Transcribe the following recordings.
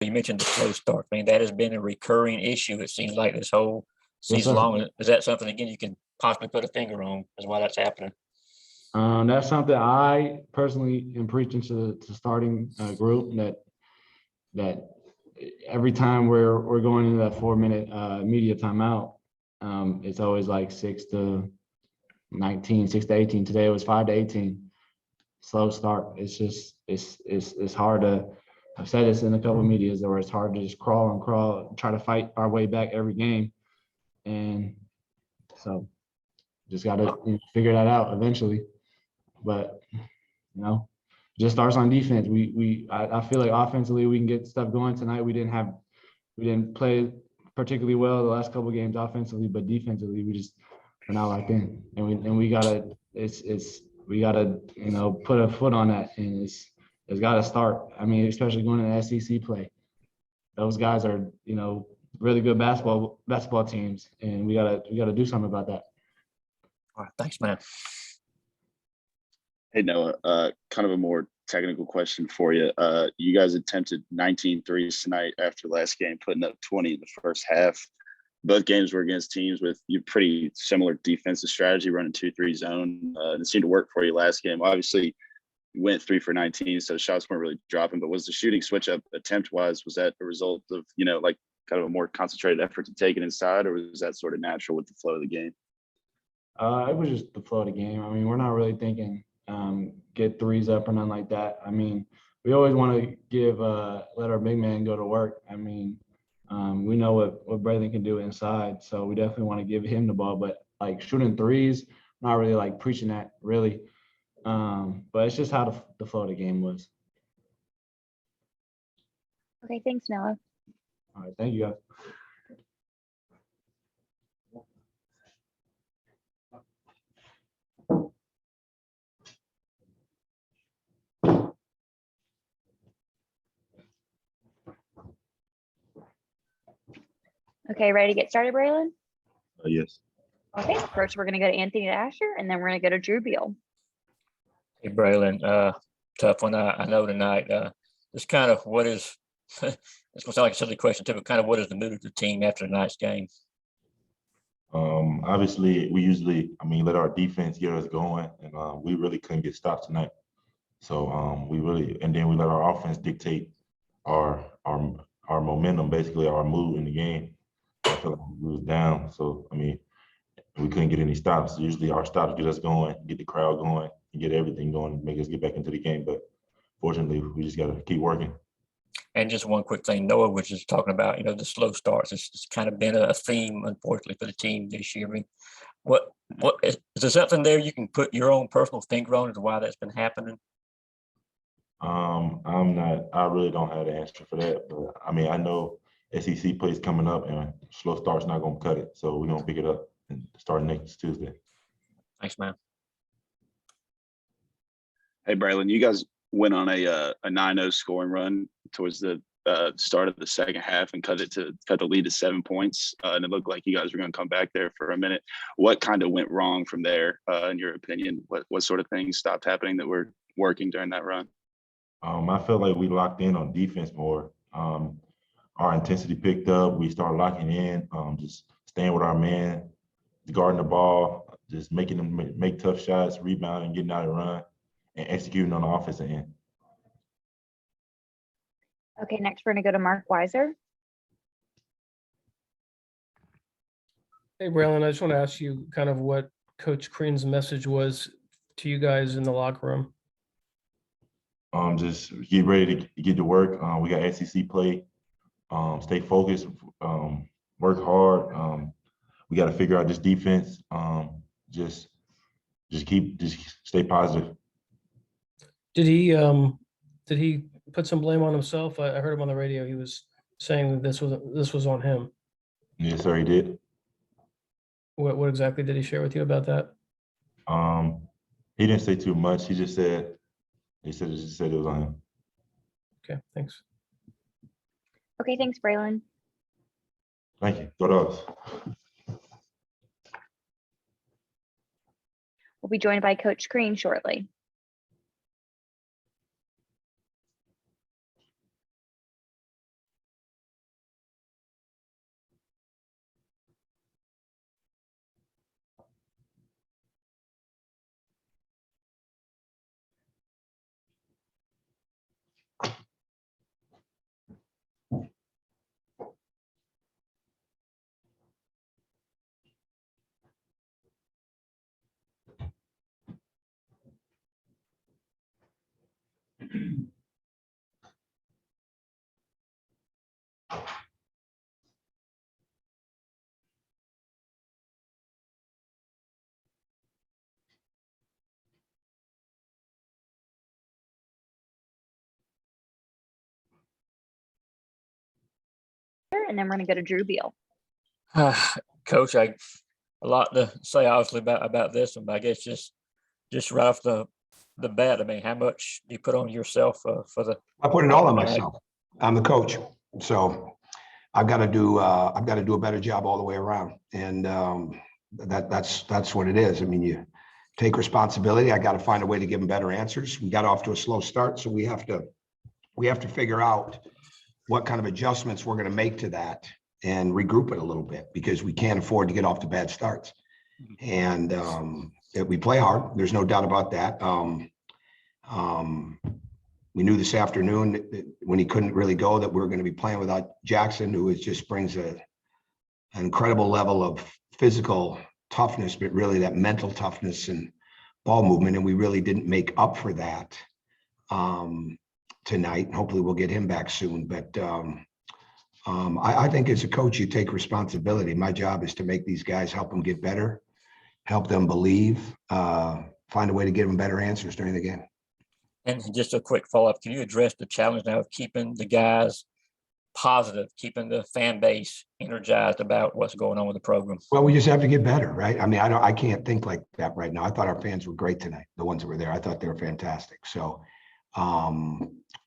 You mentioned the slow start. I mean, that has been a recurring issue, it seems like, this whole Yes, season sir. long. Is that something, again, you can possibly put a finger on as why that's happening? That's something I personally am preaching to starting group that every time we're going into that 4-minute media timeout, it's always like 6 to 19, 6 to 18. Today it was 5 to 18. Slow start. It's just it's hard to. I've said this in a couple of medias where it's hard to just crawl, try to fight our way back every game, and so just got to figure that out eventually. But just starts on defense. I feel like offensively we can get stuff going tonight. We didn't play particularly well the last couple of games offensively, but defensively we're not locked in, and we gotta put a foot on that, and it's got to start. I mean, especially going to the SEC play. Those guys are really good basketball teams, and we gotta do something about that. All right, thanks, man. Hey, Noah, kind of a more technical question for you. You guys attempted 19 threes tonight after last game, putting up 20 in the first half. Both games were against teams with pretty similar defensive strategy, running 2-3 zone. It seemed to work for you last game. Obviously, you went 3 for 19, so shots weren't really dropping. But was the shooting switch up attempt-wise, was that a result of, like kind of a more concentrated effort to take it inside, or was that sort of natural with the flow of the game? It was just the flow of the game. I mean, we're not really thinking get threes up or nothing like that. I mean, we always want to let our big man go to work. I mean, we know what Braelen can do inside, so we definitely want to give him the ball. But like shooting threes, not really like preaching that really. But it's just how the flow of the game was. Okay, thanks, Noah. All right, thank you guys. Okay, ready to get started, Braelen? Yes. Okay, first we're going to go to Anthony Asher, and then we're going to go to Drew Beal. Hey, Braelen, tough one. I know tonight. Just kind of what is, it's going to sound like a silly question too, but kind of what is the mood of the team after tonight's game? Obviously, we usually, let our defense get us going, and we really couldn't get stopped tonight. So and then we let our offense dictate our momentum, basically our mood in the game. I feel like we was down, so we couldn't get any stops. Usually our stops get us going, get the crowd going, and get everything going, make us get back into the game. But fortunately, we just got to keep working. And just one quick thing, Noah was just talking about, the slow starts. It's kind of been a theme, unfortunately, for the team this year. I mean, what is there something there you can put your own personal finger on as to why that's been happening? I really don't have the answer for that, but I know SEC plays coming up, and slow start's not going to cut it. So we're going to pick it up and start next Tuesday. Thanks, man. Hey, Braelen, you guys went on a 9-0 scoring run towards the start of the second half and cut the lead to 7 points. And it looked like you guys were going to come back there for a minute. What kind of went wrong from there, in your opinion? What sort of things stopped happening that were working during that run? I felt like we locked in on defense more. Our intensity picked up. We started locking in, just staying with our man, guarding the ball, just making them make tough shots, rebounding, getting out of run, and executing on the offensive end. Okay, next we're going to go to Mark Weiser. Hey, Braelen, I just want to ask you kind of what Coach Crean's message was to you guys in the locker room. Just get ready to get to work. We got SEC play. Stay focused. Work hard. We got to figure out this defense. Just stay positive. Did he put some blame on himself? I heard him on the radio. He was saying that this was on him. Yes, sir, he did. What exactly did he share with you about that? He didn't say too much. He just said it was on him. Okay, thanks. Okay, thanks, Braelen. Thank you. Go Dogs. We'll be joined by Coach Crean shortly. And then we're going to go to Drew Beal. Coach, a lot to say obviously about this one, but I guess just right off the bat, I mean, how much do you put on yourself for the? I put it all on myself. I'm the coach, so I've got to do a better job all the way around, and that's what it is. I mean, you take responsibility. I got to find a way to give them better answers. We got off to a slow start, so we have to figure out what kind of adjustments we're going to make to that and regroup it a little bit, because we can't afford to get off to bad starts. And we play hard. There's no doubt about that. We knew this afternoon that when he couldn't really go that we were going to be playing without Jackson, who just brings an incredible level of physical toughness, but really that mental toughness and ball movement. And we really didn't make up for that tonight. Hopefully we'll get him back soon. But I think as a coach, you take responsibility. My job is to make these guys, help them get better, help them believe, find a way to give them better answers during the game. And just a quick follow-up, can you address the challenge now of keeping the guys positive, keeping the fan base energized about what's going on with the program? Well, we just have to get better, right? I mean, I can't think like that right now. I thought our fans were great tonight. The ones that were there, I thought they were fantastic. So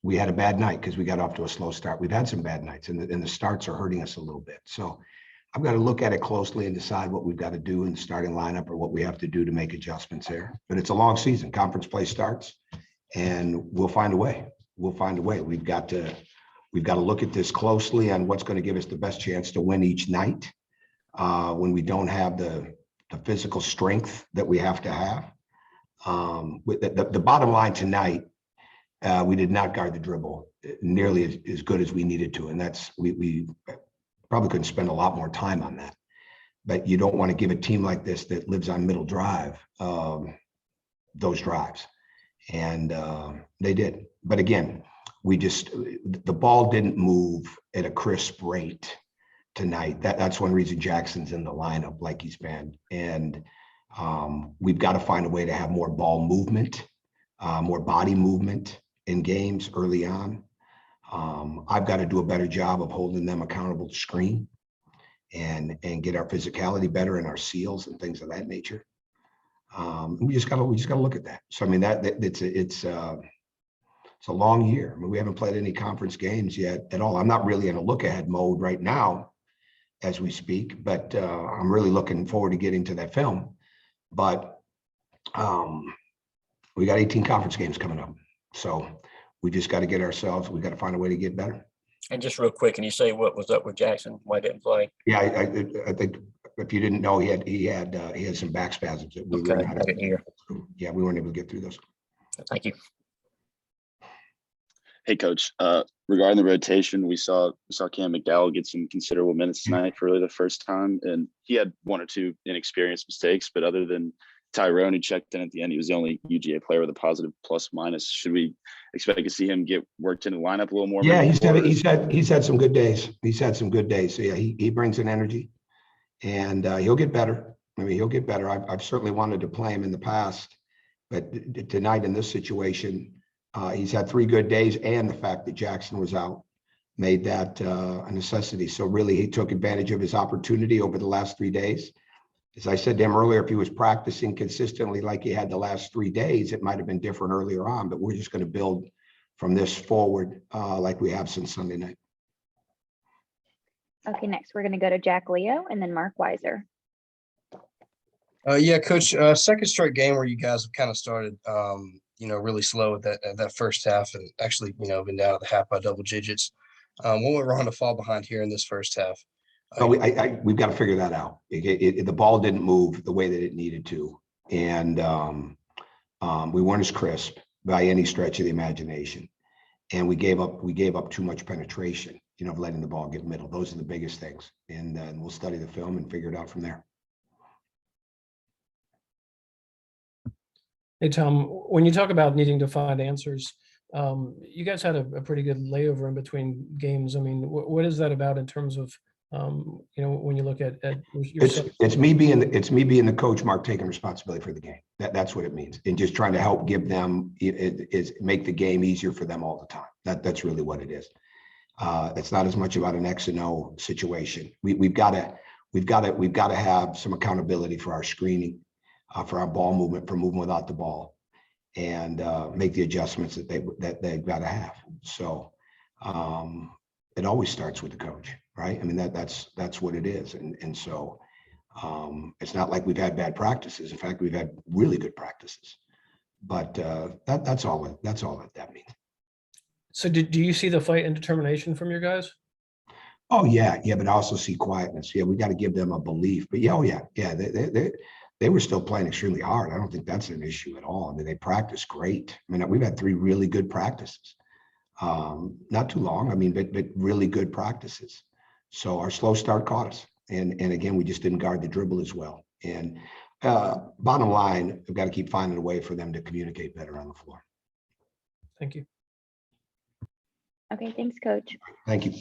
we had a bad night because we got off to a slow start. We've had some bad nights, and the starts are hurting us a little bit. So I've got to look at it closely and decide what we've got to do in the starting lineup or what we have to do to make adjustments there. But it's a long season. Conference play starts, and we'll find a way. We'll find a way. We've got to look at this closely on what's going to give us the best chance to win each night when we don't have the physical strength that we have to have. With the bottom line tonight, we did not guard the dribble nearly as good as we needed to, and that's we probably couldn't spend a lot more time on that. But you don't want to give a team like this that lives on middle drive those drives, and they did. But again, the ball didn't move at a crisp rate tonight. That's one reason Jackson's in the lineup like he's been, and we've got to find a way to have more ball movement, more body movement in games early on. I've got to do a better job of holding them accountable to screen and get our physicality better and our seals and things of that nature. We just gotta look at that. So I mean it's a long year. I mean, we haven't played any conference games yet at all. I'm not really in a look ahead mode right now as we speak, but I'm really looking forward to getting to that film. But we got 18 conference games coming up. So we just got to get ourselves, we got to find a way to get better. And just real quick, can you say what was up with Jackson? Why didn't play? Yeah, I think if you didn't know, he had some back spasms that we were not able to hear. Yeah, we weren't able to get through those. Thank you. Hey, Coach. Regarding the rotation, we saw Cam McDowell get some considerable minutes tonight for really the first time, and he had one or two inexperienced mistakes. But other than Tyrone, who checked in at the end, he was the only UGA player with a positive plus minus. Should we expect to see him get worked into the lineup a little more? Yeah, he's had some good days. He's had some good days. So yeah, he brings an energy, and he'll get better. I mean, he'll get better. I've certainly wanted to play him in the past, but tonight in this situation, he's had 3 good days, and the fact that Jackson was out made that a necessity. So really, he took advantage of his opportunity over the last 3 days. As I said to him earlier, if he was practicing consistently like he had the last 3 days, it might have been different earlier on, but we're just going to build from this forward like we have since Sunday night. Okay, next we're going to go to Jack Leo and then Mark Weiser. Yeah, Coach, second straight game where you guys have kind of started, really slow at that first half, and actually, been down at the half by double digits. What went wrong to fall behind here in this first half? Well, we've got to figure that out. The ball didn't move the way that it needed to, and we weren't as crisp by any stretch of the imagination, and we gave up too much penetration. Of letting the ball get middle. Those are the biggest things, and then we'll study the film and figure it out from there. Hey, Tom, when you talk about needing to find answers, You guys had a pretty good layover in between games. I mean, what is that about in terms of, when you look at yourself? It's me being the coach, Mark, taking responsibility for the game. That's what it means. And just trying to help give them, is make the game easier for them all the time. That's really what it is. It's not as much about an X and O situation. We've got to have some accountability for our screening, for our ball movement, for moving without the ball, and make the adjustments that they've got to have. So it always starts with the coach, right? I mean, that's what it is. And so it's not like we've had bad practices. In fact, we've had really good practices. But that's all that means. So do you see the fight and determination from your guys? Oh yeah, but I also see quietness. Yeah, we got to give them a belief. But yeah, they were still playing extremely hard. I don't think that's an issue at all. I mean, they practiced great. I mean, we've had 3 really good practices. Not too long. I mean, but really good practices. So our slow start caught us. And again, we just didn't guard the dribble as well. And bottom line, we've got to keep finding a way for them to communicate better on the floor. Thank you. Okay, thanks, Coach. Thank you.